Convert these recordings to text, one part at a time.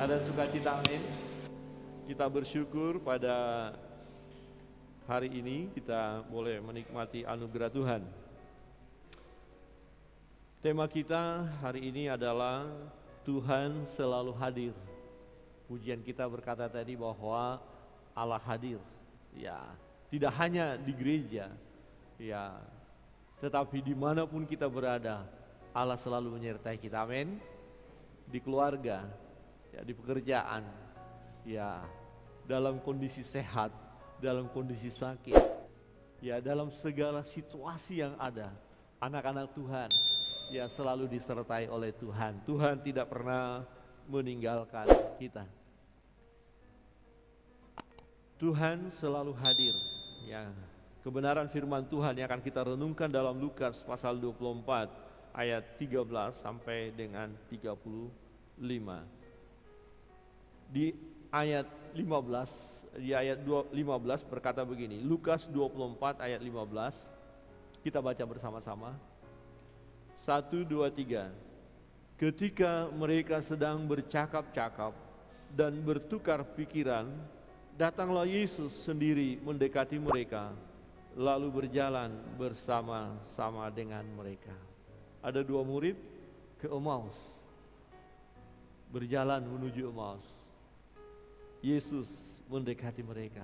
Ada sukacita, amin. Kita bersyukur pada hari ini kita boleh menikmati anugerah Tuhan. Tema kita hari ini adalah Tuhan selalu hadir. Pujian kita berkata tadi bahwa Allah hadir. Ya, tidak hanya di gereja, ya, tetapi dimanapun kita berada, Allah selalu menyertai kita, amin. Di keluarga, ya, di pekerjaan, ya, dalam kondisi sehat, dalam kondisi sakit, ya, dalam segala situasi yang ada, anak-anak Tuhan, ya, selalu disertai oleh Tuhan. Tuhan tidak pernah meninggalkan kita. Tuhan selalu hadir. Ya, kebenaran firman Tuhan yang akan kita renungkan dalam Lukas pasal 24 ayat 13 sampai dengan 35. Di ayat 15 berkata begini, Lukas 24 ayat 15, kita baca bersama-sama. 1, 2, 3. Ketika mereka sedang bercakap-cakap dan bertukar pikiran, datanglah Yesus sendiri mendekati mereka, lalu berjalan bersama-sama dengan mereka. Ada dua murid ke Emmaus, berjalan menuju Emmaus. Yesus mendekati mereka,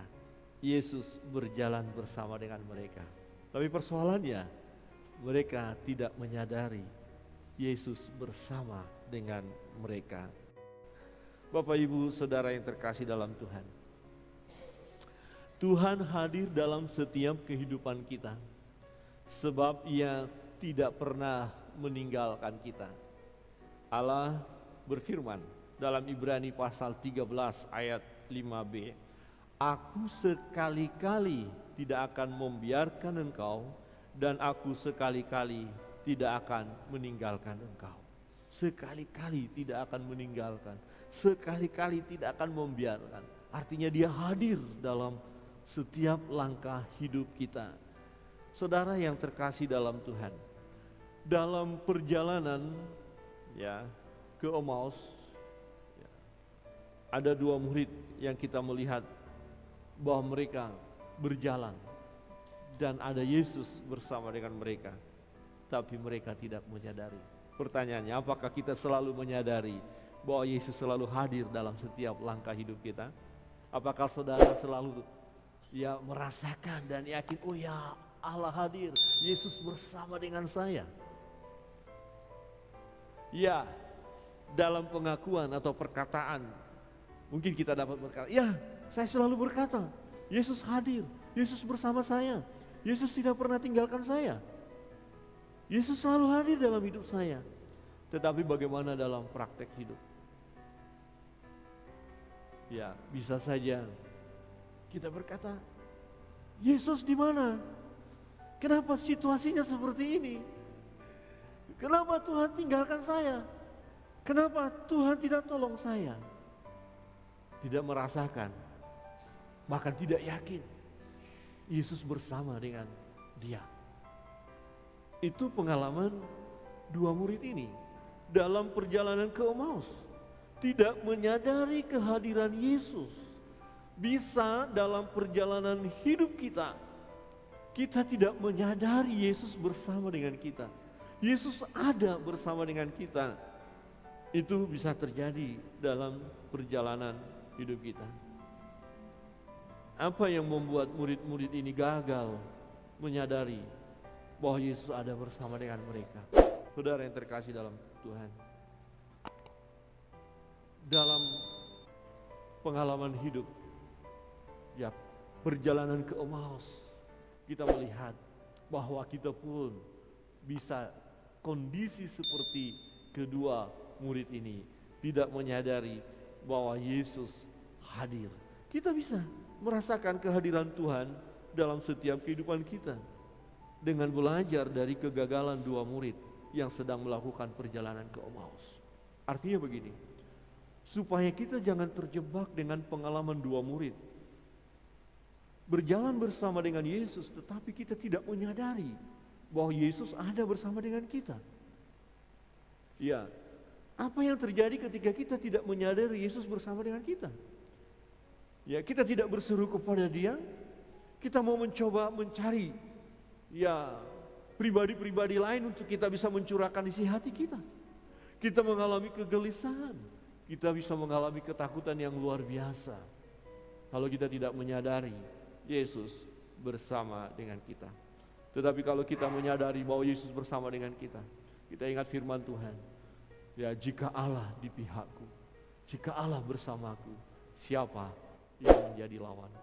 Yesus berjalan bersama dengan mereka. Tapi persoalannya, mereka tidak menyadari Yesus bersama dengan mereka. Bapak, Ibu, Saudara yang terkasih dalam Tuhan, Tuhan hadir dalam setiap kehidupan kita, sebab Ia tidak pernah meninggalkan kita. Allah berfirman dalam Ibrani pasal 13 ayat 5b, Aku sekali-kali tidak akan membiarkan engkau, dan aku sekali-kali tidak akan meninggalkan engkau. Sekali-kali tidak akan meninggalkan, sekali-kali tidak akan membiarkan. Artinya Dia hadir dalam setiap langkah hidup kita. Saudara yang terkasih dalam Tuhan, dalam perjalanan, ya, ke Emmaus, ya, ada dua murid yang kita melihat bahwa mereka berjalan dan ada Yesus bersama dengan mereka, tapi mereka tidak menyadari. Pertanyaannya, apakah kita selalu menyadari bahwa Yesus selalu hadir dalam setiap langkah hidup kita? Apakah saudara selalu, ya, merasakan dan yakin, oh ya, Allah hadir, Yesus bersama dengan saya? Ya, dalam pengakuan atau perkataan, mungkin kita dapat berkata, ya, saya selalu berkata, Yesus hadir, Yesus bersama saya, Yesus tidak pernah tinggalkan saya, Yesus selalu hadir dalam hidup saya. Tetapi bagaimana dalam praktek hidup? Ya, bisa saja kita berkata, Yesus di mana? Kenapa situasinya seperti ini? Kenapa Tuhan tinggalkan saya? Kenapa Tuhan tidak tolong saya? Tidak merasakan, bahkan tidak yakin Yesus bersama dengan dia. Itu pengalaman dua murid ini dalam perjalanan ke Emmaus, tidak menyadari kehadiran Yesus. Bisa dalam perjalanan hidup kita, kita tidak menyadari Yesus bersama dengan kita. Yesus ada bersama dengan kita. Itu bisa terjadi dalam perjalanan hidup kita. Apa yang membuat murid-murid ini gagal menyadari bahwa Yesus ada bersama dengan mereka? Saudara yang terkasih dalam Tuhan, dalam pengalaman hidup, ya, perjalanan ke Emmaus, kita melihat bahwa kita pun bisa kondisi seperti kedua murid ini, tidak menyadari bahwa Yesus hadir. Kita bisa merasakan kehadiran Tuhan dalam setiap kehidupan kita dengan belajar dari kegagalan dua murid yang sedang melakukan perjalanan ke Emmaus. Artinya begini, supaya kita jangan terjebak dengan pengalaman dua murid, berjalan bersama dengan Yesus tetapi kita tidak menyadari bahwa Yesus ada bersama dengan kita. Ya, Apa yang terjadi ketika kita tidak menyadari Yesus bersama dengan kita? Ya, kita tidak berseru kepada Dia, kita mau mencoba mencari ya pribadi-pribadi lain untuk kita bisa mencurahkan isi hati kita. Kita mengalami kegelisahan, kita bisa mengalami ketakutan yang luar biasa kalau kita tidak menyadari Yesus bersama dengan kita. Tetapi kalau kita menyadari bahwa Yesus bersama dengan kita, kita ingat firman Tuhan. Ya, jika Allah di pihakku, jika Allah bersamaku, siapa yang menjadi lawanku?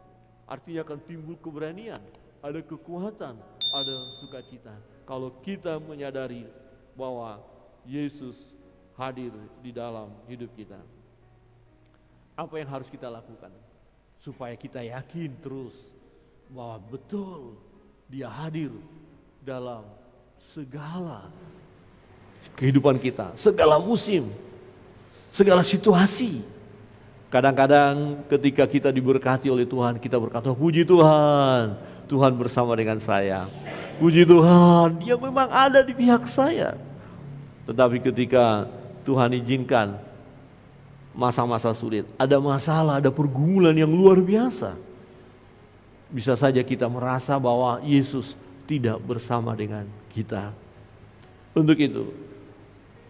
Artinya akan timbul keberanian, ada kekuatan, ada sukacita. Kalau kita menyadari bahwa Yesus hadir di dalam hidup kita. Apa yang harus kita lakukan? Supaya kita yakin terus bahwa betul Dia hadir dalam segala kehidupan kita, segala musim, segala situasi. Kadang-kadang ketika kita diberkati oleh Tuhan, kita berkata, puji Tuhan, Tuhan bersama dengan saya. Puji Tuhan, Dia memang ada di pihak saya. Tetapi ketika Tuhan izinkan masa-masa sulit, ada masalah, ada pergumulan yang luar biasa, bisa saja kita merasa bahwa Yesus tidak bersama dengan kita. Untuk itu,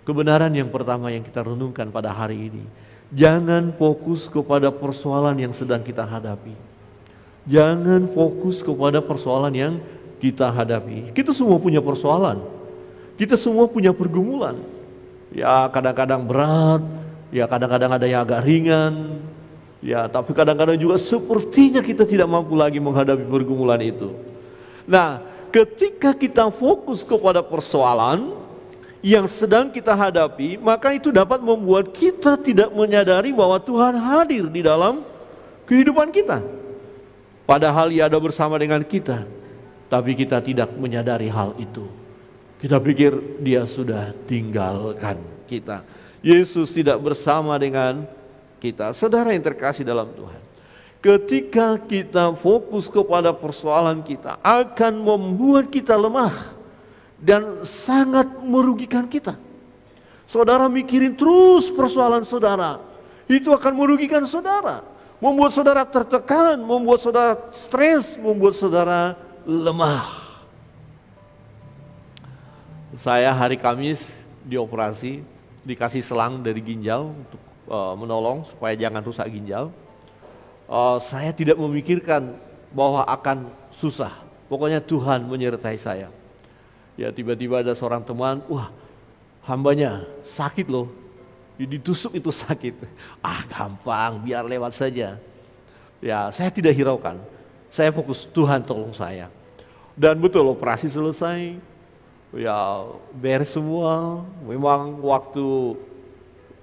kebenaran yang pertama yang kita renungkan pada hari ini, jangan fokus kepada persoalan yang sedang kita hadapi. Jangan fokus kepada persoalan yang kita hadapi. Kita semua punya persoalan, kita semua punya pergumulan. Ya, kadang-kadang berat, ya kadang-kadang ada yang agak ringan, ya tapi kadang-kadang juga sepertinya kita tidak mampu lagi menghadapi pergumulan itu. Nah, ketika kita fokus kepada persoalan yang sedang kita hadapi, maka itu dapat membuat kita tidak menyadari bahwa Tuhan hadir di dalam kehidupan kita. Padahal Ia ada bersama dengan kita, tapi kita tidak menyadari hal itu. Kita pikir Dia sudah tinggalkan kita. Yesus tidak bersama dengan kita. Saudara yang terkasih dalam Tuhan, ketika kita fokus kepada persoalan kita, akan membuat kita lemah dan sangat merugikan kita. Saudara mikirin terus persoalan saudara, itu akan merugikan saudara, membuat saudara tertekan, membuat saudara stres, membuat saudara lemah. Saya hari Kamis dioperasi, dikasih selang dari ginjal untuk menolong supaya jangan rusak ginjal. Saya tidak memikirkan bahwa akan susah. Pokoknya Tuhan menyertai saya. Ya, tiba-tiba ada seorang teman, wah hambanya sakit loh, ditusuk itu sakit. Ah gampang, biar lewat saja. Ya, saya tidak hiraukan, saya fokus Tuhan tolong saya. Dan betul operasi selesai, ya beres semua. Memang waktu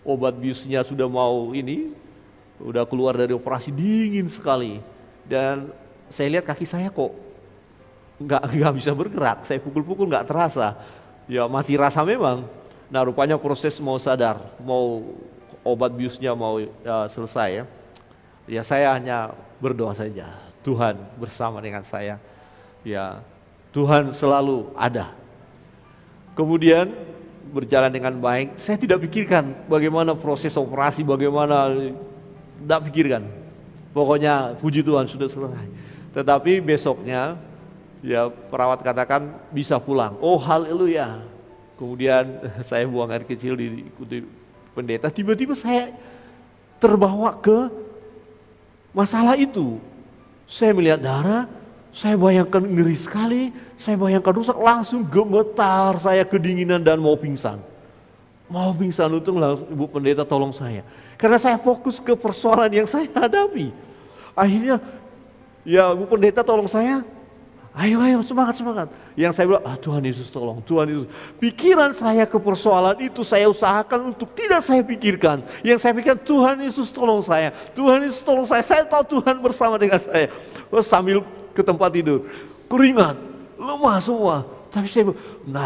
obat biusnya sudah mau udah keluar dari operasi, dingin sekali. Dan saya lihat kaki saya kok nggak bisa bergerak, saya pukul-pukul nggak terasa, ya mati rasa memang. Nah rupanya proses mau sadar, mau obat biusnya mau selesai ya. Ya saya hanya berdoa saja, Tuhan bersama dengan saya. Ya Tuhan selalu ada. Kemudian berjalan dengan baik, saya tidak pikirkan bagaimana proses operasi, bagaimana, tidak pikirkan. Pokoknya puji Tuhan sudah selesai. Tetapi besoknya ya perawat katakan bisa pulang. Oh haleluya. Kemudian saya buang air kecil diikuti pendeta, tiba-tiba saya terbawa ke masalah itu. Saya melihat darah, saya bayangkan ngeri sekali, saya bayangkan rusak, langsung gemetar, saya kedinginan dan mau pingsan. Mau pingsan, untung langsung Ibu Pendeta tolong saya. Karena saya fokus ke persoalan yang saya hadapi. Akhirnya, ya Ibu Pendeta tolong saya, ayo semangat. Yang saya bilang, Tuhan Yesus tolong, Tuhan Yesus. Pikiran saya ke persoalan itu saya usahakan untuk tidak saya pikirkan. Yang saya pikirkan, Tuhan Yesus tolong saya, Tuhan Yesus tolong saya tahu Tuhan bersama dengan saya. Sambil ke tempat tidur, keringat, lemah semua. Tapi saya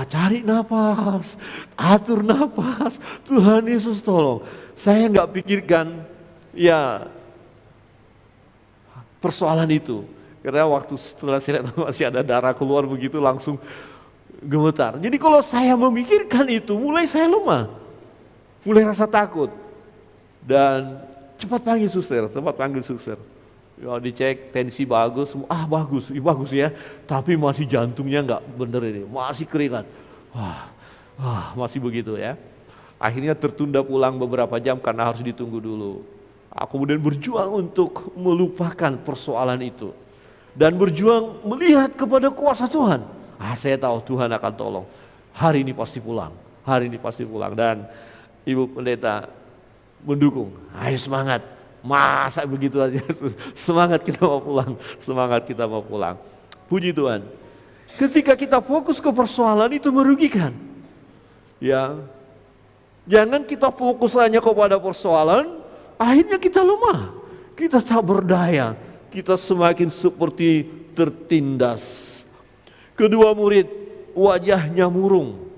cari napas, atur napas, Tuhan Yesus tolong. Saya nggak pikirkan ya persoalan itu. Karena waktu setelah saya lihat masih ada darah keluar begitu, langsung gemetar. Jadi kalau saya memikirkan itu, mulai saya lemah. mulai rasa takut. Dan cepat panggil suster. Ya, dicek tensi bagus, bagus ya. Tapi masih jantungnya nggak bener ini, masih keringat. Masih begitu ya. Akhirnya tertunda pulang beberapa jam karena harus ditunggu dulu. Kemudian berjuang untuk melupakan persoalan itu. Dan berjuang melihat kepada kuasa Tuhan. Saya tahu Tuhan akan tolong. Hari ini pasti pulang. Dan Ibu Pendeta mendukung. Ayo semangat. Masa begitu aja. Semangat kita mau pulang. Puji Tuhan. Ketika kita fokus ke persoalan itu merugikan. Ya. Jangan kita fokus hanya kepada persoalan, akhirnya kita lemah. Kita tak berdaya. Kita semakin seperti tertindas. Kedua murid wajahnya murung.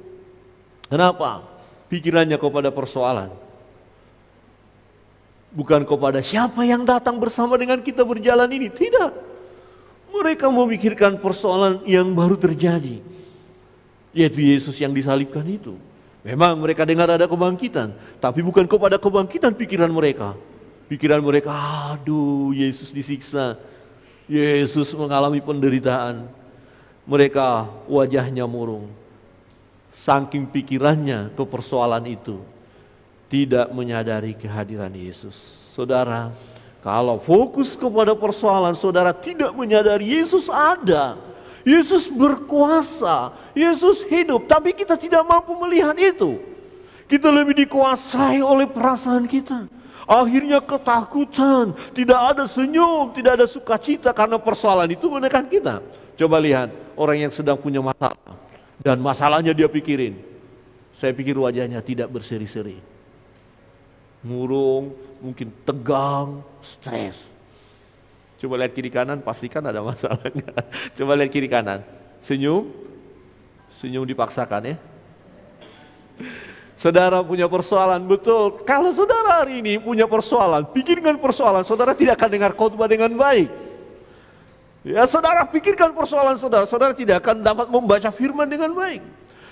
Kenapa? Pikirannya kepada persoalan. Bukan kepada siapa yang datang bersama dengan kita berjalan ini. Tidak. Mereka memikirkan persoalan yang baru terjadi. Yaitu Yesus yang disalibkan itu. Memang mereka dengar ada kebangkitan. Tapi bukan kepada kebangkitan pikiran mereka. Pikiran mereka, aduh Yesus disiksa. Yesus mengalami penderitaan. Mereka wajahnya murung. Saking pikirannya ke persoalan itu. Tidak menyadari kehadiran Yesus. Saudara, kalau fokus kepada persoalan, saudara tidak menyadari Yesus ada. Yesus berkuasa, Yesus hidup, tapi kita tidak mampu melihat itu. Kita lebih dikuasai oleh perasaan kita. Akhirnya ketakutan, tidak ada senyum, tidak ada sukacita karena persoalan itu menekan kita. Coba lihat orang yang sedang punya masalah dan masalahnya dia pikirin. Saya pikir wajahnya tidak berseri-seri. Murung, mungkin tegang, stres. Coba lihat kiri kanan, pastikan ada masalahnya. Coba lihat kiri kanan, senyum dipaksakan ya. Saudara punya persoalan, betul. Kalau saudara hari ini punya persoalan, pikirkan persoalan, saudara tidak akan dengar khotbah dengan baik. Ya, saudara pikirkan persoalan saudara, saudara tidak akan dapat membaca firman dengan baik.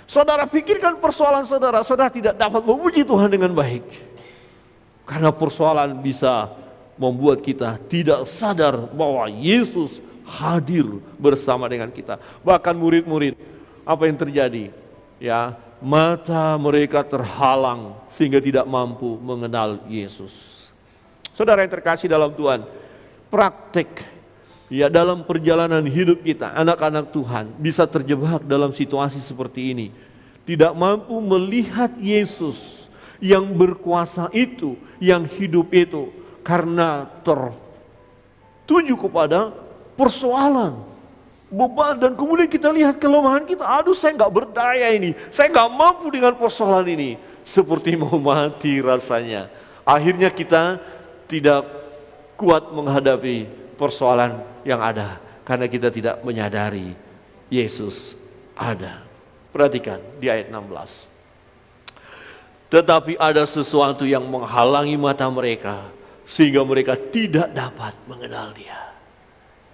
Saudara pikirkan persoalan saudara, saudara tidak dapat memuji Tuhan dengan baik. Karena persoalan bisa membuat kita tidak sadar bahwa Yesus hadir bersama dengan kita. Bahkan murid-murid, apa yang terjadi? Ya, mata mereka terhalang sehingga tidak mampu mengenal Yesus. Saudara yang terkasih dalam Tuhan, praktek ya dalam perjalanan hidup kita, anak-anak Tuhan bisa terjebak dalam situasi seperti ini. Tidak mampu melihat Yesus yang berkuasa itu, yang hidup itu. Karena tertuju kepada persoalan, beban, dan kemudian kita lihat kelemahan kita. Aduh, saya nggak berdaya ini, saya nggak mampu dengan persoalan ini. Seperti mau mati rasanya. Akhirnya kita tidak kuat menghadapi persoalan yang ada karena kita tidak menyadari Yesus ada. Perhatikan di ayat 16. Tetapi ada sesuatu yang menghalangi mata mereka, sehingga mereka tidak dapat mengenal Dia.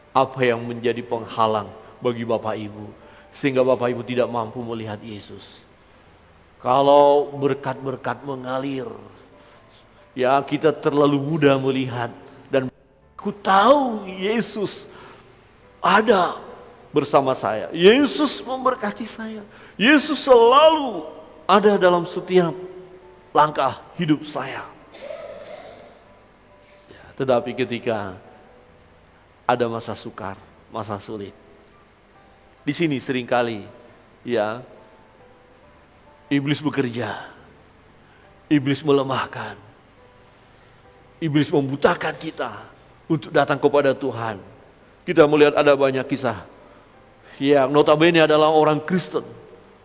Apa yang menjadi penghalang bagi Bapak Ibu sehingga Bapak Ibu tidak mampu melihat Yesus? Kalau berkat-berkat mengalir, ya kita terlalu mudah melihat dan ku tahu Yesus ada bersama saya. Yesus memberkati saya. Yesus selalu ada dalam setiap langkah hidup saya. Tetapi ketika ada masa sukar, masa sulit, di sini seringkali ya iblis bekerja, iblis melemahkan, iblis membutakan kita untuk datang kepada Tuhan. Kita melihat ada banyak kisah yang notabene adalah orang Kristen,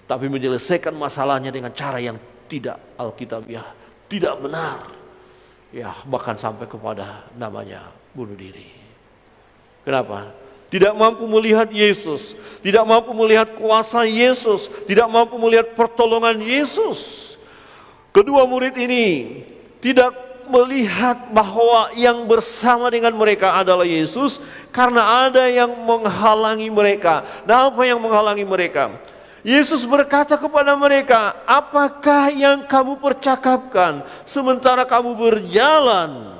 tapi menyelesaikan masalahnya dengan cara yang tidak alkitabiah, tidak benar. Ya, bahkan sampai kepada namanya bunuh diri. Kenapa? Tidak mampu melihat Yesus, tidak mampu melihat kuasa Yesus, tidak mampu melihat pertolongan Yesus. Kedua murid ini tidak melihat bahwa yang bersama dengan mereka adalah Yesus karena ada yang menghalangi mereka. Nah, apa yang menghalangi mereka? Yesus berkata kepada mereka, apakah yang kamu percakapkan sementara kamu berjalan?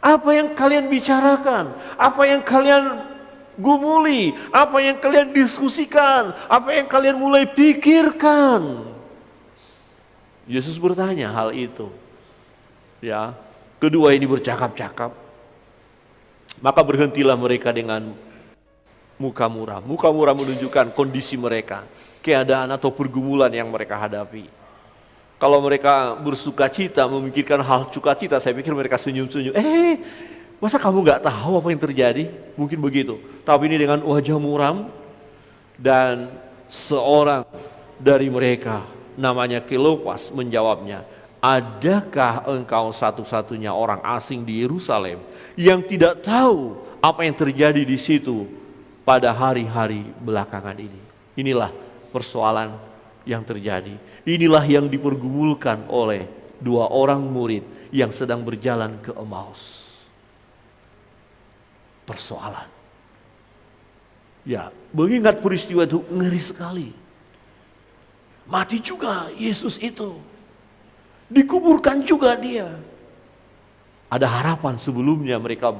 Apa yang kalian bicarakan? Apa yang kalian gumuli? Apa yang kalian diskusikan? Apa yang kalian mulai pikirkan? Yesus bertanya hal itu. Ya, kedua ini bercakap-cakap. Maka berhentilah mereka dengan muka muram. Muka muram menunjukkan kondisi mereka, keadaan atau pergumulan yang mereka hadapi. Kalau mereka bersuka cita, memikirkan hal sukacita, saya pikir mereka senyum-senyum. Masa kamu nggak tahu apa yang terjadi? Mungkin begitu. Tapi ini dengan wajah muram, dan seorang dari mereka namanya Kleopas menjawabnya, adakah engkau satu-satunya orang asing di Yerusalem yang tidak tahu apa yang terjadi di situ pada hari-hari belakangan ini? Inilah persoalan yang terjadi. Inilah yang dipergumulkan oleh dua orang murid yang sedang berjalan ke Emmaus. Persoalan. Ya, mengingat peristiwa itu ngeri sekali. Mati juga Yesus itu. Dikuburkan juga dia. Ada harapan sebelumnya mereka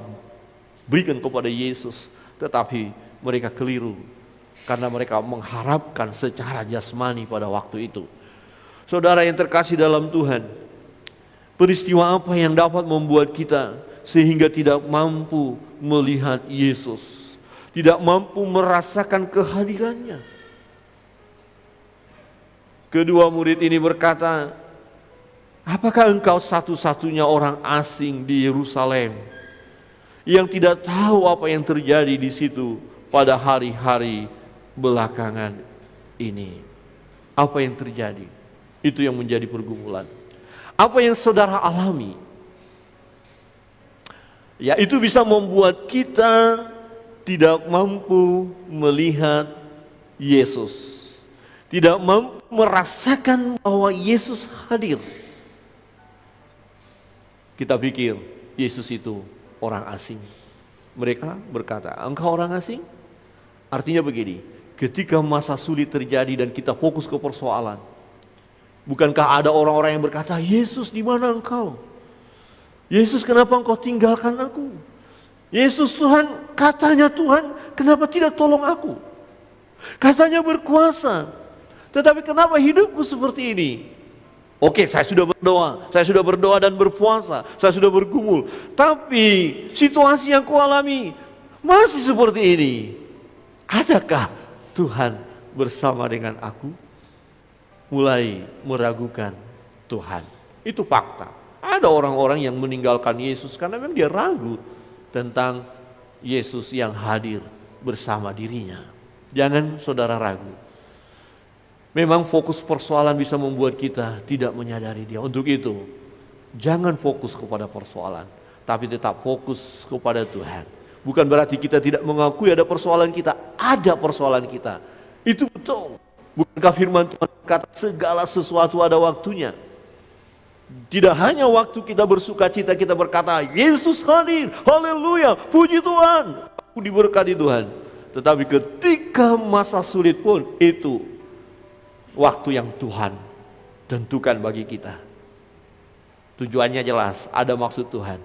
berikan kepada Yesus, tetapi mereka keliru karena mereka mengharapkan secara jasmani pada waktu itu. Saudara yang terkasih dalam Tuhan, peristiwa apa yang dapat membuat kita sehingga tidak mampu melihat Yesus, tidak mampu merasakan kehadirannya? Kedua murid ini berkata, apakah engkau satu-satunya orang asing di Yerusalem yang tidak tahu apa yang terjadi di situ pada hari-hari belakangan ini? Apa yang terjadi? Itu yang menjadi pergumulan. Apa yang saudara alami? Ya, itu bisa membuat kita tidak mampu melihat Yesus, tidak mampu merasakan bahwa Yesus hadir. Kita pikir Yesus itu orang asing. Mereka berkata, engkau orang asing? Artinya begini, ketika masa sulit terjadi dan kita fokus ke persoalan, bukankah ada orang-orang yang berkata, Yesus di mana engkau? Yesus, kenapa engkau tinggalkan aku? Yesus Tuhan, katanya Tuhan, kenapa tidak tolong aku? Katanya berkuasa, tetapi kenapa hidupku seperti ini? Oke, saya sudah berdoa dan berpuasa, saya sudah bergumul, tapi situasi yang kualami masih seperti ini. Adakah Tuhan bersama dengan aku? Mulai meragukan Tuhan. Itu fakta. Ada orang-orang yang meninggalkan Yesus karena memang dia ragu tentang Yesus yang hadir bersama dirinya. Jangan saudara ragu. Memang fokus persoalan bisa membuat kita tidak menyadari dia. Untuk itu, jangan fokus kepada persoalan, tapi tetap fokus kepada Tuhan. Bukan berarti kita tidak mengakui ada persoalan kita. Ada persoalan kita. Itu betul. Bukankah firman Tuhan kata segala sesuatu ada waktunya? Tidak hanya waktu kita bersuka cita kita berkata, Yesus hadir, haleluya, puji Tuhan, aku diberkati Tuhan. Tetapi ketika masa sulit pun itu waktu yang Tuhan tentukan bagi kita. Tujuannya jelas, ada maksud Tuhan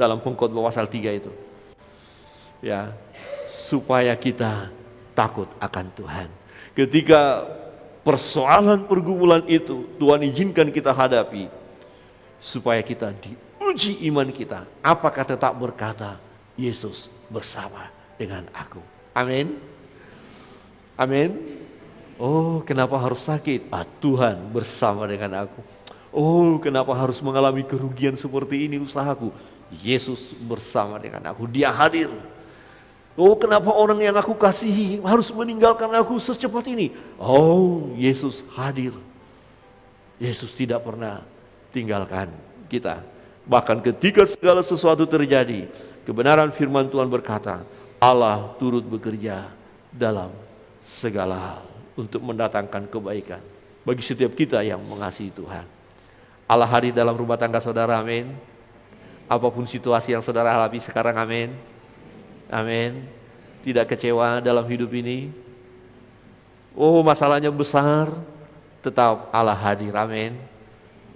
dalam Pengkhotbah pasal 3 itu. Ya, supaya kita takut akan Tuhan. Ketika persoalan pergumulan itu Tuhan izinkan kita hadapi, supaya kita diuji iman kita. Apakah tetap berkata, Yesus bersama dengan aku? Amin. Amin. Oh, kenapa harus sakit? Tuhan bersama dengan aku. Oh, kenapa harus mengalami kerugian seperti ini usahaku? Yesus bersama dengan aku. Dia hadir. Oh, kenapa orang yang aku kasihi harus meninggalkan aku secepat ini? Oh, Yesus hadir. Yesus tidak pernah tinggalkan kita. Bahkan ketika segala sesuatu terjadi, kebenaran firman Tuhan berkata, Allah turut bekerja dalam segala hal untuk mendatangkan kebaikan bagi setiap kita yang mengasihi Tuhan. Allah hadir dalam rumah tangga saudara, amin. Apapun situasi yang saudara alami sekarang, amin. Amin. Tidak kecewa dalam hidup ini. Oh, masalahnya besar, tetap Allah hadir, amin.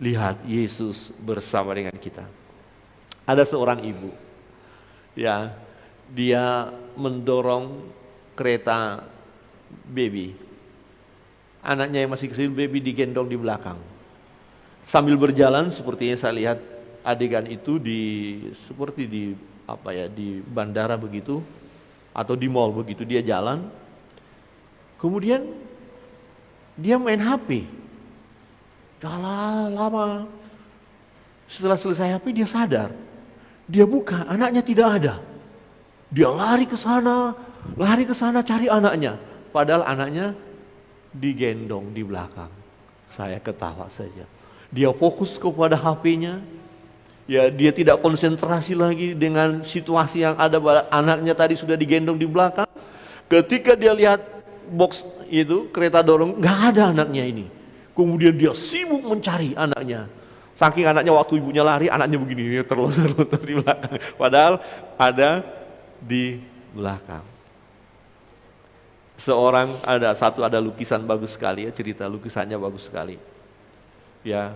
Lihat Yesus bersama dengan kita. Ada seorang ibu, ya, dia mendorong kereta baby. Anaknya yang masih kecil, baby digendong di belakang. Sambil berjalan, sepertinya saya lihat adegan itu seperti di bandara begitu, atau di mall begitu, dia jalan. Kemudian dia main HP. Jalan lama. Setelah selesai HP dia sadar. Dia buka, anaknya tidak ada. Dia lari ke sana cari anaknya. Padahal anaknya digendong di belakang. Saya ketawa saja. Dia fokus kepada HP-nya. Ya, dia tidak konsentrasi lagi dengan situasi yang ada. Anaknya tadi sudah digendong di belakang. Ketika dia lihat box itu, kereta dorong, nggak ada anaknya ini. Kemudian dia sibuk mencari anaknya. Saking anaknya, waktu ibunya lari, anaknya begini, terlontar di belakang. Padahal ada di belakang. Ada lukisan bagus sekali ya, cerita lukisannya bagus sekali. Ya,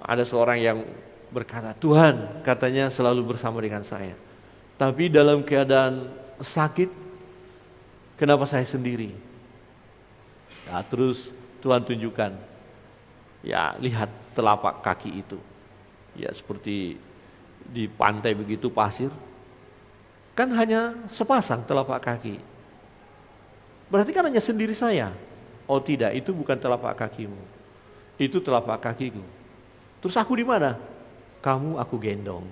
ada seorang yang berkata, Tuhan katanya selalu bersama dengan saya. Tapi dalam keadaan sakit, kenapa saya sendiri? Ya, terus Tuhan tunjukkan, ya lihat telapak kaki itu. Ya seperti di pantai begitu pasir, kan hanya sepasang telapak kaki. Berarti kan hanya sendiri saya. Oh tidak, itu bukan telapak kakimu. Itu telapak kakiku. Terus aku di mana? Kamu aku gendong.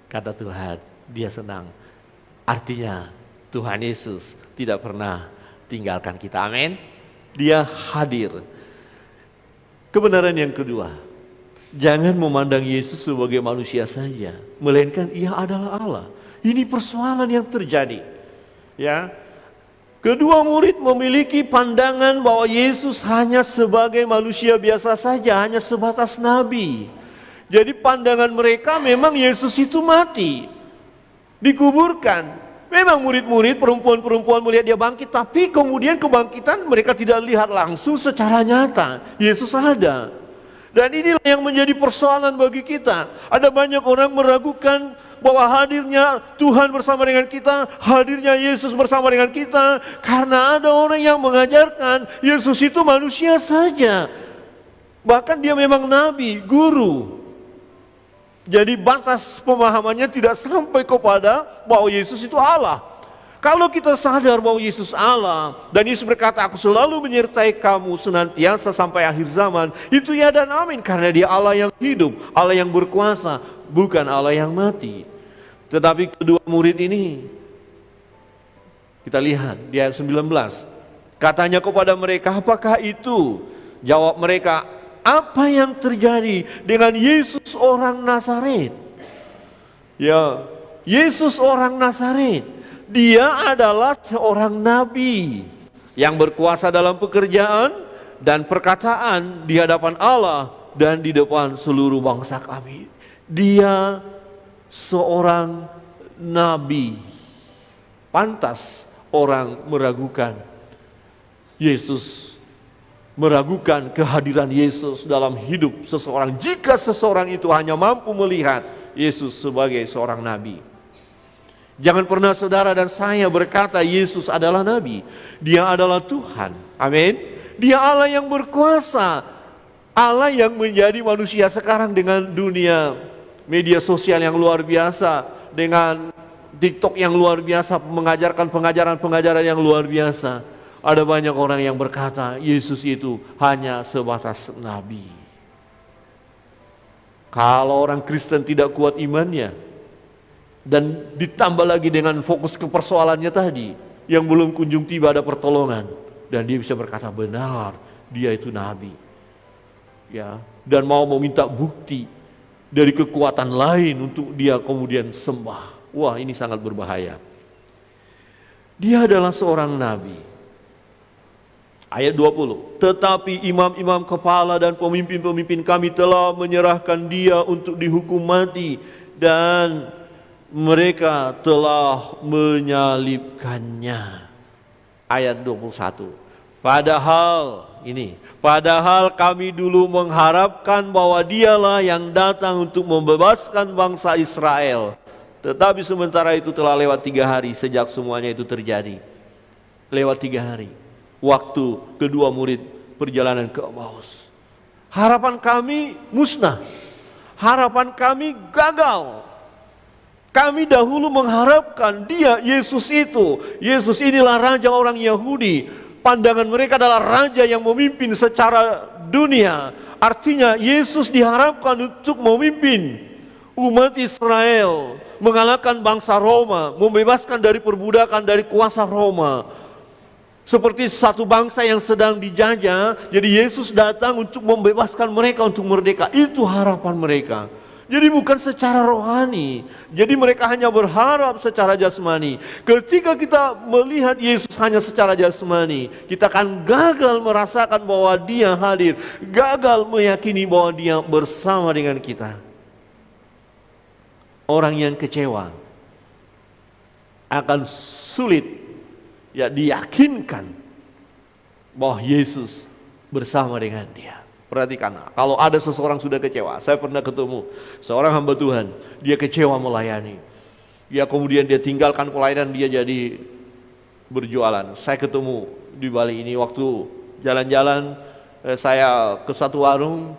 Kata Tuhan, dia senang. Artinya Tuhan Yesus tidak pernah tinggalkan kita. Amin. Dia hadir. Kebenaran yang kedua, jangan memandang Yesus sebagai manusia saja, melainkan Ia adalah Allah. Ini persoalan yang terjadi. Ya, kedua murid memiliki pandangan bahwa Yesus hanya sebagai manusia biasa saja, hanya sebatas nabi. Jadi pandangan mereka memang Yesus itu mati, dikuburkan. Memang murid-murid, perempuan-perempuan melihat dia bangkit, tapi kemudian kebangkitan mereka tidak lihat langsung secara nyata. Yesus ada. Dan inilah yang menjadi persoalan bagi kita. Ada banyak orang meragukan bahwa hadirnya Tuhan bersama dengan kita, hadirnya Yesus bersama dengan kita, karena ada orang yang mengajarkan Yesus itu manusia saja. Bahkan dia memang nabi, guru. Jadi batas pemahamannya tidak sampai kepada bahwa Yesus itu Allah. Kalau kita sadar bahwa Yesus Allah, dan Yesus berkata, aku selalu menyertai kamu senantiasa sampai akhir zaman, itu ya dan amin, karena dia Allah yang hidup, Allah yang berkuasa, bukan Allah yang mati. Tetapi kedua murid ini, kita lihat di ayat 19, katanya kepada mereka, apakah itu? Jawab mereka, apa yang terjadi dengan Yesus orang Nazaret? Ya, Yesus orang Nazaret, dia adalah seorang nabi yang berkuasa dalam pekerjaan dan perkataan di hadapan Allah dan di depan seluruh bangsa kami. Dia seorang nabi. Pantas orang meragukan Yesus, meragukan kehadiran Yesus dalam hidup seseorang, jika seseorang itu hanya mampu melihat Yesus sebagai seorang nabi. Jangan pernah saudara dan saya berkata Yesus adalah nabi. Dia adalah Tuhan. Amin. Dia Allah yang berkuasa, Allah yang menjadi manusia sekarang dengan dunia media sosial yang luar biasa, dengan TikTok yang luar biasa, mengajarkan pengajaran yang luar biasa. Ada banyak orang yang berkata Yesus itu hanya sebatas nabi. Kalau orang Kristen tidak kuat imannya, dan ditambah lagi dengan fokus ke persoalannya tadi, yang belum kunjung tiba ada pertolongan, dan dia bisa berkata benar dia itu nabi, ya, dan mau meminta bukti dari kekuatan lain untuk dia kemudian sembah. Wah, ini sangat berbahaya. Dia adalah seorang nabi. Ayat 20, tetapi imam-imam kepala dan pemimpin-pemimpin kami telah menyerahkan dia untuk dihukum mati, dan mereka telah menyalibkannya. Ayat 21, Padahal kami dulu mengharapkan bahwa dialah yang datang untuk membebaskan bangsa Israel. Tetapi sementara itu telah lewat 3 hari sejak semuanya itu terjadi. Lewat 3 hari. Waktu kedua murid perjalanan ke Emmaus. Harapan kami musnah. Harapan kami gagal. Kami dahulu mengharapkan dia, Yesus itu. Yesus inilah raja orang Yahudi. Pandangan mereka adalah raja yang memimpin secara dunia. Artinya Yesus diharapkan untuk memimpin umat Israel, mengalahkan bangsa Roma, membebaskan dari perbudakan dari kuasa Roma. Seperti satu bangsa yang sedang dijajah, jadi Yesus datang untuk membebaskan mereka untuk merdeka. Itu harapan mereka. Jadi bukan secara rohani. Jadi mereka hanya berharap secara jasmani. Ketika kita melihat Yesus hanya secara jasmani, kita akan gagal merasakan bahwa dia hadir, gagal meyakini bahwa dia bersama dengan kita. Orang yang kecewa akan sulit diyakinkan bahwa Yesus bersama dengan dia. Perhatikan, kalau ada seseorang sudah kecewa, saya pernah ketemu seorang hamba Tuhan, dia kecewa melayani. Kemudian dia tinggalkan pelayanan, dia jadi berjualan. Saya ketemu di Bali ini waktu jalan-jalan, saya ke satu warung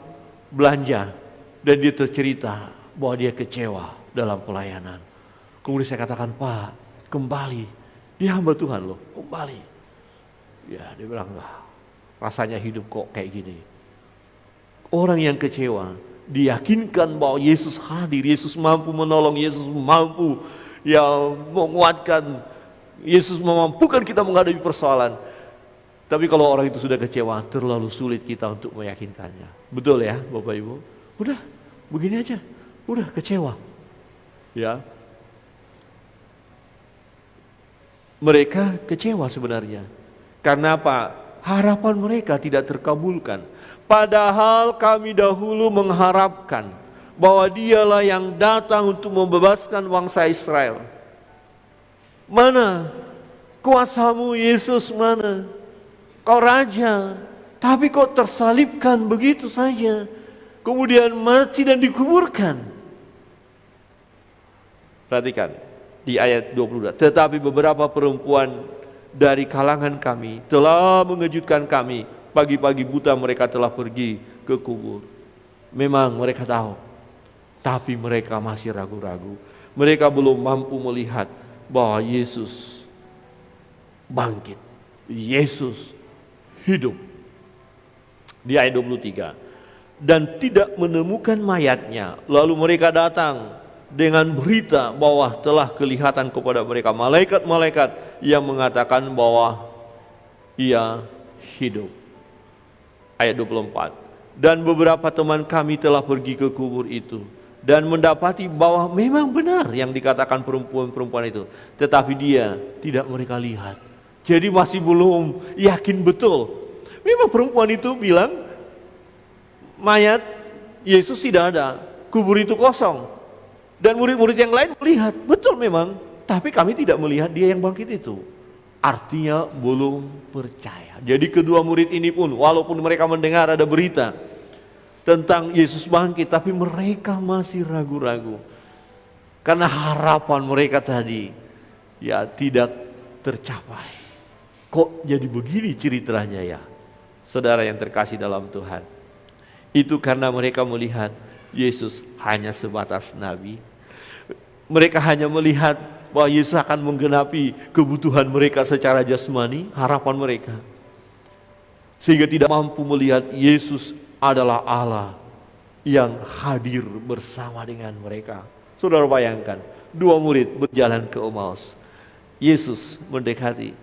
belanja dan dia cerita bahwa dia kecewa dalam pelayanan. Kemudian saya katakan, Pak, kembali. Dia hamba Tuhan loh, kembali. Ya, dia bilang, rasanya hidup kok kayak gini. Orang yang kecewa diyakinkan bahwa Yesus hadir, Yesus mampu menolong, Yesus mampu menguatkan, Yesus memampukan kita menghadapi persoalan. Tapi kalau orang itu sudah kecewa, terlalu sulit kita untuk meyakinkannya. Betul ya Bapak Ibu? Udah begini aja, udah kecewa. Ya, mereka kecewa sebenarnya. Karena apa? Harapan mereka tidak terkabulkan. Padahal kami dahulu mengharapkan bahwa dialah yang datang untuk membebaskan bangsa Israel. Mana kuasamu Yesus, mana? Kau raja, tapi kau tersalibkan begitu saja. Kemudian mati dan dikuburkan. Perhatikan di ayat 22. Tetapi beberapa perempuan dari kalangan kami telah mengejutkan kami. Pagi-pagi buta mereka telah pergi ke kubur. Memang mereka tahu, tapi mereka masih ragu-ragu. Mereka belum mampu melihat bahwa Yesus bangkit, Yesus hidup. Di ayat 23, dan tidak menemukan mayatnya. Lalu mereka datang dengan berita bahwa telah kelihatan kepada mereka malaikat-malaikat yang mengatakan bahwa ia hidup. Ayat 24, dan beberapa teman kami telah pergi ke kubur itu dan mendapati bahwa memang benar yang dikatakan perempuan-perempuan itu, tetapi dia tidak mereka lihat. Jadi masih belum yakin betul. Memang perempuan itu bilang mayat Yesus tidak ada, kubur itu kosong. Dan murid-murid yang lain melihat, betul memang, tapi kami tidak melihat dia yang bangkit itu. Artinya belum percaya. Jadi kedua murid ini pun walaupun mereka mendengar ada berita tentang Yesus bangkit, tapi mereka masih ragu-ragu. Karena harapan mereka tadi tidak tercapai. Kok jadi begini ceritanya ya? Saudara yang terkasih dalam Tuhan. Itu karena mereka melihat Yesus hanya sebatas nabi. Mereka hanya melihat bahwa Yesus akan menggenapi kebutuhan mereka secara jasmani, harapan mereka. Sehingga tidak mampu melihat Yesus adalah Allah yang hadir bersama dengan mereka. Saudara bayangkan, dua murid berjalan ke Emmaus. Yesus mendekati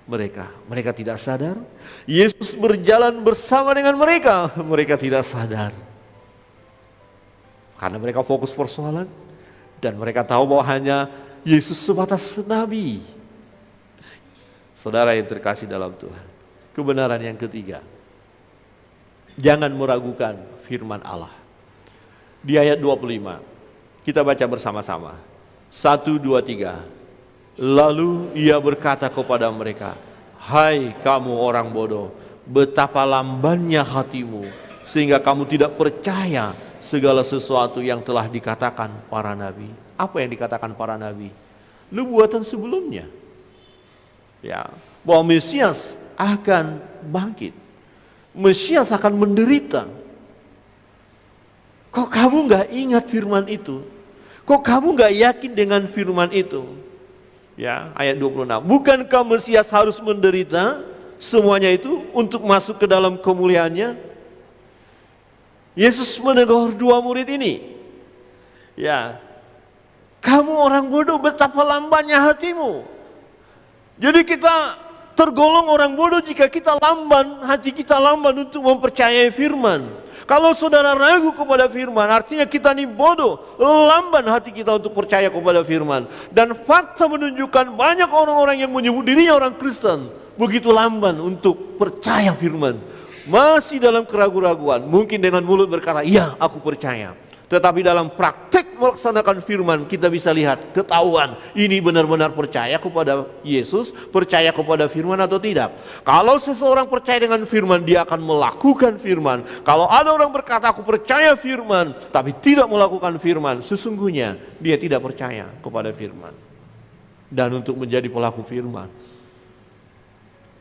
mereka. Mereka tidak sadar. Yesus berjalan bersama dengan mereka. Mereka tidak sadar. Karena mereka fokus persoalan. Dan mereka tahu bahwa hanya Yesus sebatas nabi. Saudara yang terkasih dalam Tuhan, kebenaran yang ketiga, jangan meragukan firman Allah. Di ayat 25, kita baca bersama-sama. 1, 2, 3. Lalu ia berkata kepada mereka, Hai kamu orang bodoh, betapa lambannya hatimu, sehingga kamu tidak percaya segala sesuatu yang telah dikatakan para nabi. Apa yang dikatakan para nabi? Nubuatan sebelumnya. Ya, bahwa Mesias akan bangkit. Mesias akan menderita. Kok kamu gak ingat firman itu? Kok kamu gak yakin dengan firman itu? Ya, ayat 26. Bukankah Mesias harus menderita semuanya itu untuk masuk ke dalam kemuliaannya? Yesus menegur dua murid ini. Ya, kamu orang bodoh, betapa lambannya hatimu. Jadi kita tergolong orang bodoh jika kita lamban, hati kita lamban untuk mempercayai firman. Kalau saudara ragu kepada firman, artinya kita ini bodoh, lamban hati kita untuk percaya kepada firman. Dan fakta menunjukkan banyak orang-orang yang menyebut dirinya orang Kristen, begitu lamban untuk percaya firman. Masih dalam keraguan-raguan, mungkin dengan mulut berkata, iya aku percaya. Tetapi dalam praktek melaksanakan firman kita bisa lihat, ketahuan ini benar-benar percaya kepada Yesus, percaya kepada firman atau tidak. Kalau seseorang percaya dengan firman, dia akan melakukan firman. Kalau ada orang berkata aku percaya firman tapi tidak melakukan firman, sesungguhnya dia tidak percaya kepada firman. Dan untuk menjadi pelaku firman,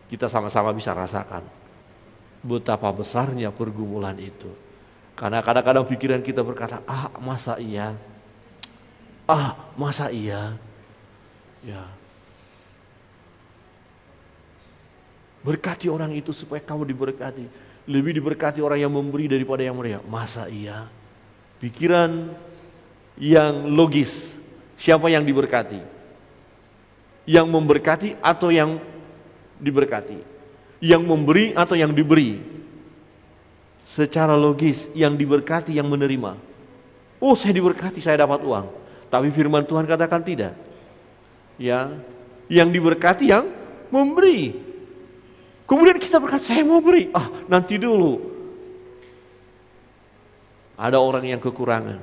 kita sama-sama bisa rasakan betapa besarnya pergumulan itu. Karena kadang-kadang pikiran kita berkata, masa iya? Masa iya? Ya. Berkati orang itu supaya kamu diberkati. Lebih diberkati orang yang memberi daripada yang menerima. Masa iya? Pikiran yang logis. Siapa yang diberkati? Yang memberkati atau yang diberkati? Yang memberi atau yang diberi? Secara logis, yang diberkati yang menerima. Oh, saya diberkati, saya dapat uang. Tapi firman Tuhan katakan tidak. Ya, yang diberkati yang memberi. Kemudian kita berkata, saya mau beri. Nanti dulu. Ada orang yang kekurangan.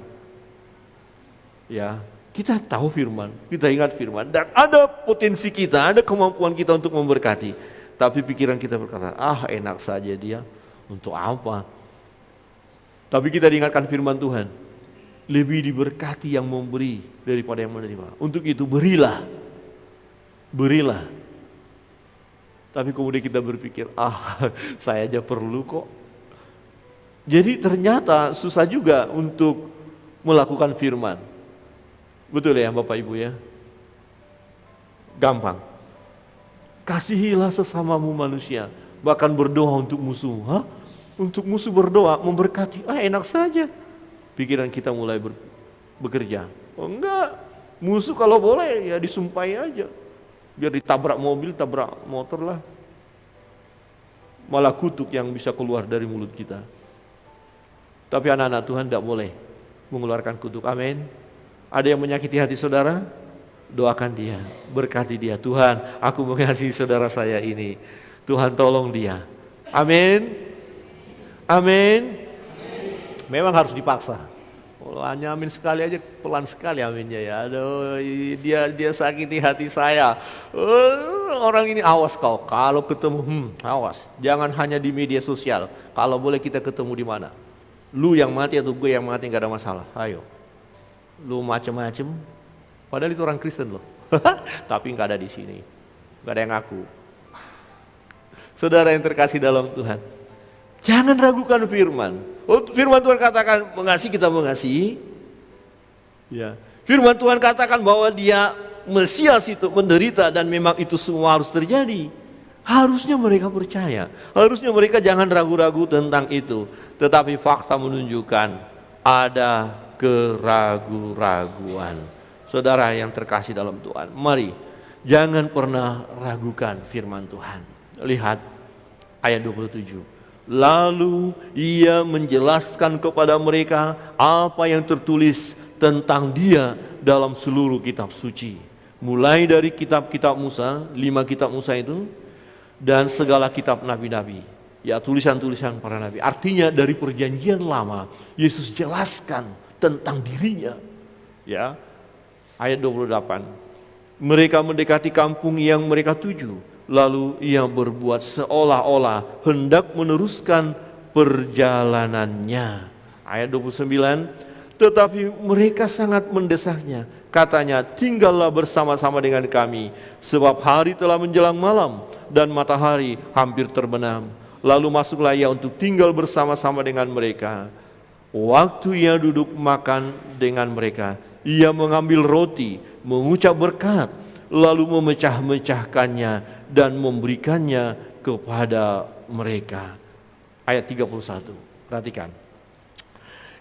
Ya, kita tahu firman, kita ingat firman, dan ada potensi kita, ada kemampuan kita untuk memberkati. Tapi pikiran kita berkata, enak saja dia. Untuk apa? Tapi kita diingatkan firman Tuhan, lebih diberkati yang memberi daripada yang menerima. Untuk itu berilah. Berilah. Tapi kemudian kita berpikir, saya aja perlu kok. Jadi ternyata susah juga untuk melakukan firman. Betul ya Bapak Ibu ya? Gampang. Kasihilah sesamamu manusia. Bahkan berdoa untuk musuh. Untuk musuh berdoa, memberkati. Enak saja. Pikiran kita mulai bekerja. Enggak. Musuh kalau boleh ya disumpahi aja. Biar ditabrak mobil, tabrak motor lah. Malah kutuk yang bisa keluar dari mulut kita. Tapi anak-anak Tuhan tidak boleh mengeluarkan kutuk. Amin. Ada yang menyakiti hati saudara? Doakan dia, berkati dia. Tuhan, aku mengasihi saudara saya ini. Tuhan tolong dia. Amin. Amin. Memang harus dipaksa. Kalau hanya amin sekali aja, pelan sekali aminnya ya. Aduh, dia sakiti hati saya. Orang ini awas kau. Kalau ketemu, awas. Jangan hanya di media sosial. Kalau boleh kita ketemu di mana? Lu yang mati atau gue yang mati nggak ada masalah. Ayo. Lu macem-macem. Padahal itu orang Kristen loh. Tapi nggak ada di sini. Nggak ada yang ngaku. Saudara yang terkasih dalam Tuhan, jangan ragukan firman. Firman Tuhan katakan mengasihi, kita mengasihi. Ya. Firman Tuhan katakan bahwa dia Mesias itu menderita dan memang itu semua harus terjadi. Harusnya mereka percaya. Harusnya mereka jangan ragu-ragu tentang itu. Tetapi fakta menunjukkan ada keraguan-raguan. Saudara yang terkasih dalam Tuhan, mari jangan pernah ragukan firman Tuhan. Lihat ayat 27. Lalu ia menjelaskan kepada mereka apa yang tertulis tentang dia dalam seluruh kitab suci. Mulai dari kitab-kitab Musa, 5 kitab Musa itu, dan segala kitab nabi-nabi. Ya, tulisan-tulisan para nabi. Artinya dari perjanjian lama, Yesus jelaskan tentang dirinya. Ya, ayat 28. Mereka mendekati kampung yang mereka tuju. Lalu ia berbuat seolah-olah hendak meneruskan perjalanannya. Ayat 29, tetapi mereka sangat mendesaknya. Katanya, tinggallah bersama-sama dengan kami, sebab hari telah menjelang malam dan matahari hampir terbenam. Lalu masuklah ia untuk tinggal bersama-sama dengan mereka. Waktu ia duduk makan dengan mereka, ia mengambil roti, mengucap berkat, lalu memecah-mecahkannya dan memberikannya kepada mereka. Ayat 31, perhatikan.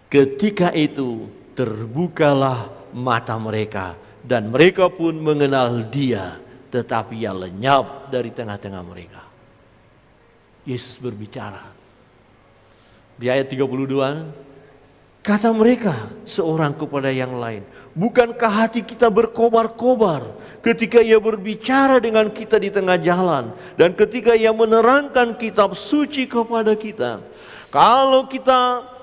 Ketika itu terbukalah mata mereka dan mereka pun mengenal dia, tetapi ia lenyap dari tengah-tengah mereka. Yesus berbicara. Di ayat 32, kata mereka seorang kepada yang lain, bukankah hati kita berkobar-kobar ketika ia berbicara dengan kita di tengah jalan dan ketika ia menerangkan kitab suci kepada kita? Kalau kita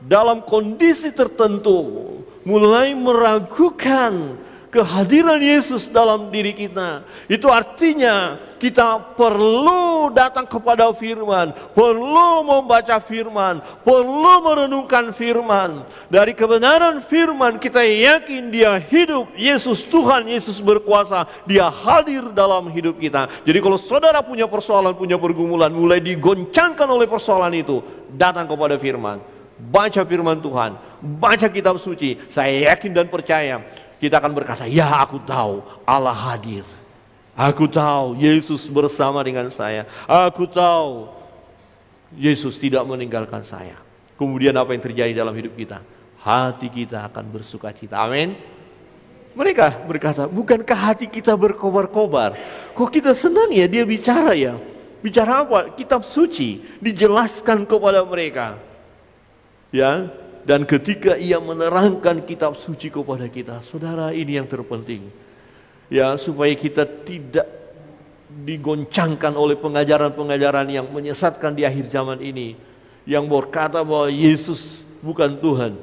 dalam kondisi tertentu mulai meragukan kehadiran Yesus dalam diri kita, itu artinya kita perlu datang kepada firman, perlu membaca firman, perlu merenungkan firman. Dari kebenaran firman kita yakin dia hidup, Yesus Tuhan, Yesus berkuasa, dia hadir dalam hidup kita. Jadi kalau saudara punya persoalan, punya pergumulan, mulai digoncangkan oleh persoalan itu, datang kepada firman, baca firman Tuhan, baca kitab suci. Saya yakin dan percaya kita akan berkata, ya aku tahu Allah hadir. Aku tahu Yesus bersama dengan saya. Aku tahu Yesus tidak meninggalkan saya. Kemudian apa yang terjadi dalam hidup kita? Hati kita akan bersuka cita. Amin. Mereka berkata, bukankah hati kita berkobar-kobar? Kok kita senang ya dia bicara ya? Bicara apa? Kitab suci dijelaskan kepada mereka. Ya, dan ketika ia menerangkan kitab suci kepada kita, saudara, ini yang terpenting. Ya, supaya kita tidak digoncangkan oleh pengajaran-pengajaran yang menyesatkan di akhir zaman ini, yang berkata bahwa Yesus bukan Tuhan,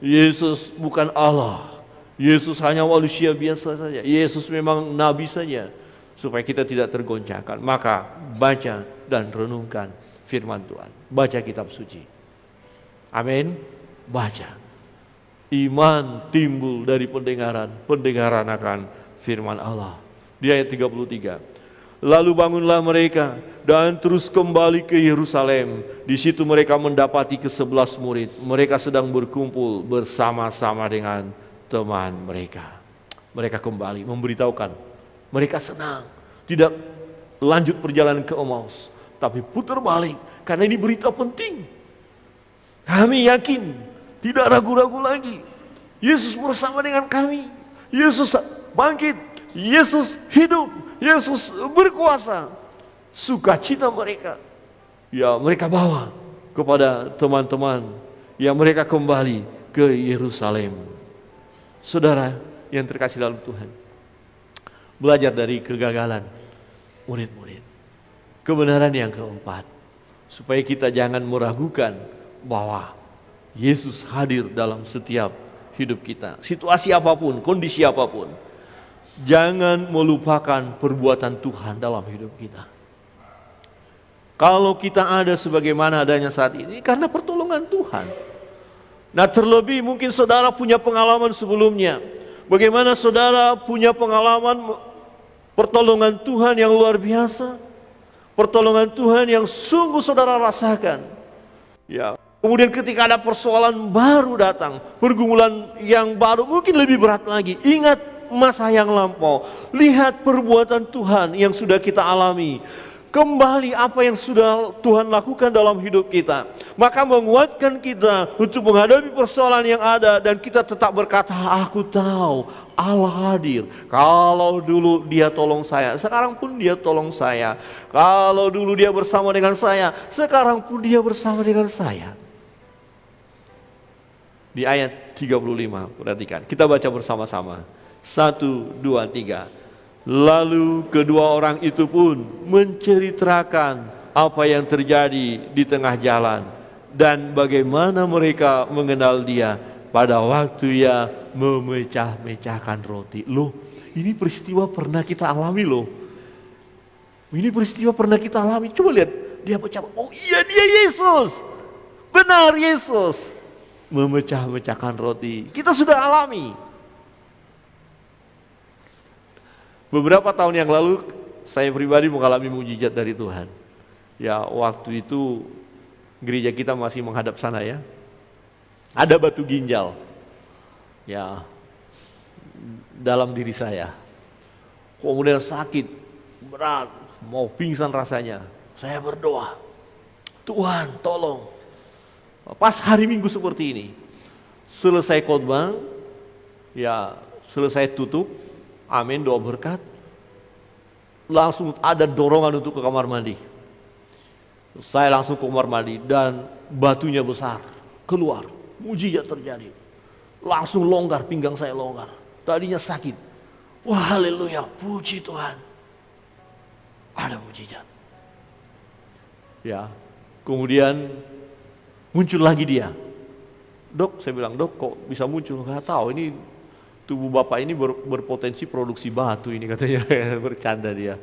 Yesus bukan Allah, Yesus hanya manusia biasa saja, Yesus memang nabi saja. Supaya kita tidak tergoncangkan, maka baca dan renungkan firman Tuhan, baca kitab suci. Amin. Baca. Iman timbul dari pendengaran, pendengaran akan firman Allah. Di ayat 33. Lalu bangunlah mereka dan terus kembali ke Yerusalem. Di situ mereka mendapati ke-11 murid. Mereka sedang berkumpul bersama-sama dengan teman mereka. Mereka kembali memberitahukan. Mereka senang. Tidak lanjut perjalanan ke Emmaus, tapi putar balik karena ini berita penting. Kami yakin, tidak ragu-ragu lagi. Yesus bersama dengan kami. Yesus bangkit. Yesus hidup. Yesus berkuasa. Sukacita mereka, ya mereka bawa kepada teman-teman. Ya mereka kembali ke Yerusalem. Saudara yang terkasih dalam Tuhan, belajar dari kegagalan murid-murid. Kebenaran yang keempat, supaya kita jangan meragukan bahwa Yesus hadir dalam setiap hidup kita. Situasi apapun, kondisi apapun, jangan melupakan perbuatan Tuhan dalam hidup kita. Kalau kita ada sebagaimana adanya saat ini, karena pertolongan Tuhan. Nah, terlebih mungkin saudara punya pengalaman sebelumnya. Bagaimana saudara punya pengalaman pertolongan Tuhan yang luar biasa, pertolongan Tuhan yang sungguh saudara rasakan. Ya, kemudian ketika ada persoalan baru datang, pergumulan yang baru mungkin lebih berat lagi, ingat masa yang lampau, lihat perbuatan Tuhan yang sudah kita alami, kembali apa yang sudah Tuhan lakukan dalam hidup kita, maka menguatkan kita untuk menghadapi persoalan yang ada, dan kita tetap berkata, aku tahu Allah hadir. Kalau dulu dia tolong saya, sekarang pun dia tolong saya. Kalau dulu dia bersama dengan saya, sekarang pun dia bersama dengan saya. Di ayat 35, perhatikan, kita baca bersama-sama. 1, 2, 3. Lalu kedua orang itu pun menceritakan apa yang terjadi di tengah jalan dan bagaimana mereka mengenal dia pada waktu ia memecah-mecahkan roti. Loh, ini peristiwa pernah kita alami loh. Ini peristiwa pernah kita alami. Coba lihat, dia pecah. Oh iya, dia Yesus. Benar, Yesus. Memecah-mecahkan roti. Kita sudah alami. Beberapa tahun yang lalu, saya pribadi mengalami mujizat dari Tuhan. Ya, waktu itu gereja kita masih menghadap sana ya. Ada batu ginjal. Ya, dalam diri saya. Kemudian sakit, berat, mau pingsan rasanya. Saya berdoa, Tuhan tolong. Pas hari Minggu seperti ini, selesai khotbah, ya selesai tutup, amin, doa berkat, langsung ada dorongan untuk ke kamar mandi. Saya langsung ke kamar mandi dan batunya besar, keluar, mujizat terjadi. Langsung longgar, pinggang saya longgar. Tadinya sakit. Wah, haleluya, puji Tuhan. Ada mujizat. Ya, kemudian muncul lagi dia. Dok, saya bilang, dok kok bisa muncul? Nggak tahu, ini tubuh bapak ini berpotensi produksi batu ini katanya. Bercanda dia.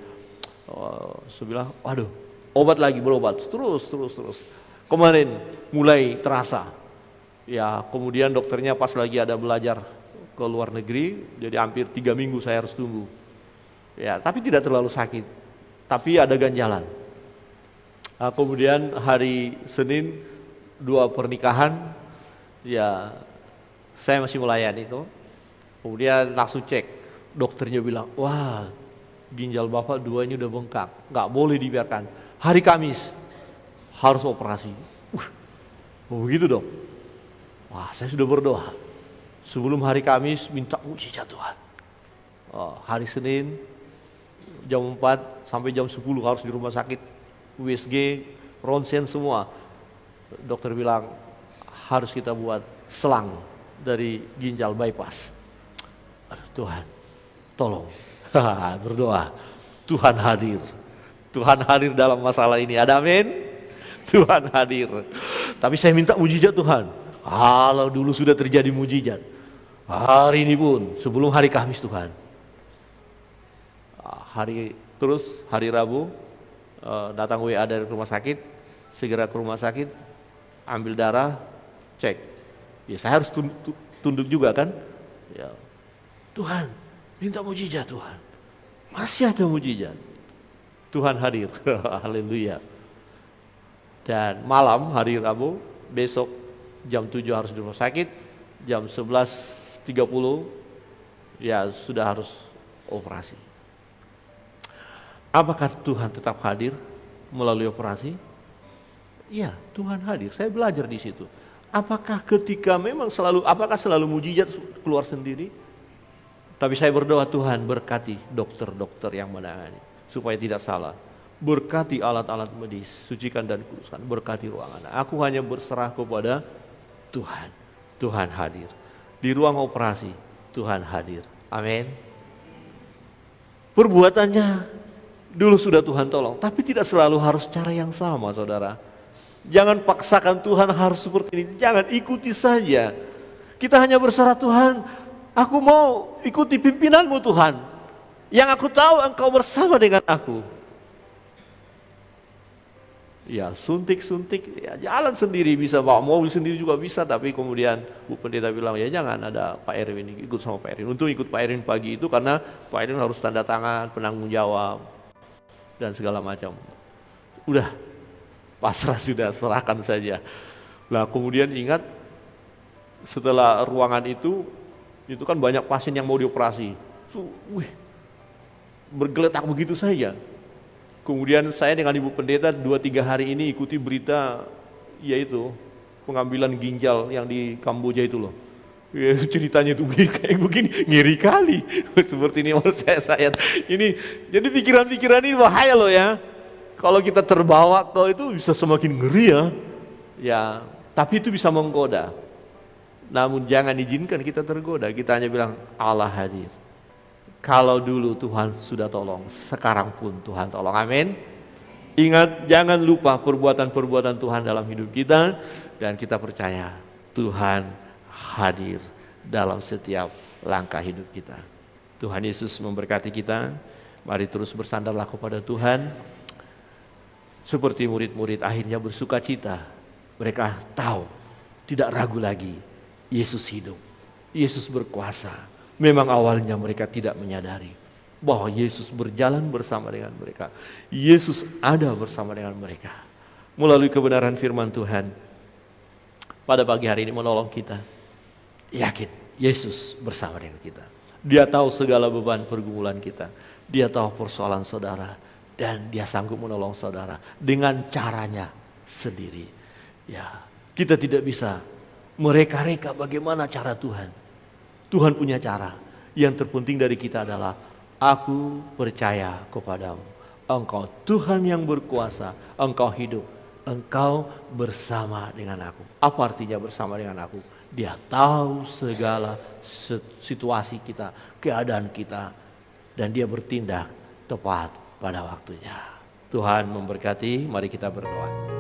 Saya bilang, waduh, obat lagi, berobat. Terus. Kemarin mulai terasa. Ya, kemudian dokternya pas lagi ada belajar ke luar negeri, jadi hampir 3 minggu saya harus tunggu. Ya, tapi tidak terlalu sakit, tapi ada ganjalan. Kemudian hari Senin 2 pernikahan, ya saya masih melayani itu. Kemudian langsung cek, dokternya bilang, wah ginjal bapak 2 ini udah bengkak, nggak boleh dibiarkan. Hari Kamis harus operasi. Oh begitu dok. Wah, saya sudah berdoa. Sebelum hari Kamis minta mujizat Tuhan. Hari Senin jam 4 sampai jam 10 harus di rumah sakit, USG, ronsen semua. Dokter bilang harus kita buat selang dari ginjal bypass. Aduh, Tuhan, tolong. Berdoa. Tuhan hadir. Tuhan hadir dalam masalah ini. Ada amin? Tuhan hadir. Tapi saya minta mujizat Tuhan. Kalau dulu sudah terjadi mujizat, hari ini pun sebelum hari Kamis Tuhan. Hari Rabu datang WA dari rumah sakit, segera ke rumah sakit, ambil darah, cek. Ya saya harus tunduk juga kan. Ya. Tuhan, minta mujizat Tuhan. Masih ada mujizat. Tuhan hadir. Haleluya. Dan malam hari Rabu, besok jam 7 harus di rumah sakit, jam 11.30 ya sudah harus operasi. Apakah Tuhan tetap hadir melalui operasi? Iya, Tuhan hadir. Saya belajar di situ. Apakah selalu mujizat keluar sendiri? Tapi saya berdoa, Tuhan berkati dokter-dokter yang menangani supaya tidak salah. Berkati alat-alat medis, sucikan dan kuduskan, berkati ruangan. Aku hanya berserah kepada Tuhan. Tuhan hadir. Di ruang operasi, Tuhan hadir. Amin. Perbuatannya dulu sudah Tuhan tolong, tapi tidak selalu harus cara yang sama, saudara. Jangan paksakan Tuhan harus seperti ini. Jangan ikuti saja. Kita hanya berserah, Tuhan, aku mau ikuti pimpinanmu Tuhan. Yang aku tahu Engkau bersama dengan aku. Ya suntik, ya jalan sendiri bisa, bawa mobil sendiri juga bisa. Tapi kemudian Bu Pendeta bilang, ya jangan, ada Pak Erwin, ikut sama Pak Erwin. Untuk ikut Pak Erwin pagi itu karena Pak Erwin harus tanda tangan, penanggung jawab dan segala macam. Udah pasrah, sudah serahkan saja. Nah kemudian ingat, setelah ruangan itu kan banyak pasien yang mau dioperasi. Bergeletak begitu saja. Kemudian saya dengan Ibu Pendeta 2-3 hari ini ikuti berita, yaitu pengambilan ginjal yang di Kamboja itu loh. Ya, ceritanya itu kayak begini, ngeri kali. Seperti ini saya. Ini jadi pikiran-pikiran ini bahaya loh ya. Kalau kita terbawa ke itu bisa semakin ngeri ya. Ya, tapi itu bisa menggoda. Namun jangan izinkan kita tergoda. Kita hanya bilang Allah hadir. Kalau dulu Tuhan sudah tolong, sekarang pun Tuhan tolong. Amin. Ingat, jangan lupa perbuatan-perbuatan Tuhan dalam hidup kita. Dan kita percaya Tuhan hadir dalam setiap langkah hidup kita. Tuhan Yesus memberkati kita. Mari terus bersandarlah kepada Tuhan. Seperti murid-murid akhirnya bersuka cita. Mereka tahu, tidak ragu lagi, Yesus hidup, Yesus berkuasa. Memang awalnya mereka tidak menyadari bahwa Yesus berjalan bersama dengan mereka. Yesus ada bersama dengan mereka. Melalui kebenaran firman Tuhan, pada pagi hari ini menolong kita. Yakin, Yesus bersama dengan kita. Dia tahu segala beban pergumulan kita. Dia tahu persoalan saudara. Dan dia sanggup menolong saudara dengan caranya sendiri. Ya, kita tidak bisa mereka-reka bagaimana cara Tuhan. Tuhan punya cara. Yang terpenting dari kita adalah aku percaya kepadamu. Engkau Tuhan yang berkuasa. Engkau hidup. Engkau bersama dengan aku. Apa artinya bersama dengan aku? Dia tahu segala situasi kita, keadaan kita. Dan dia bertindak tepat pada waktunya. Tuhan memberkati, mari kita berdoa.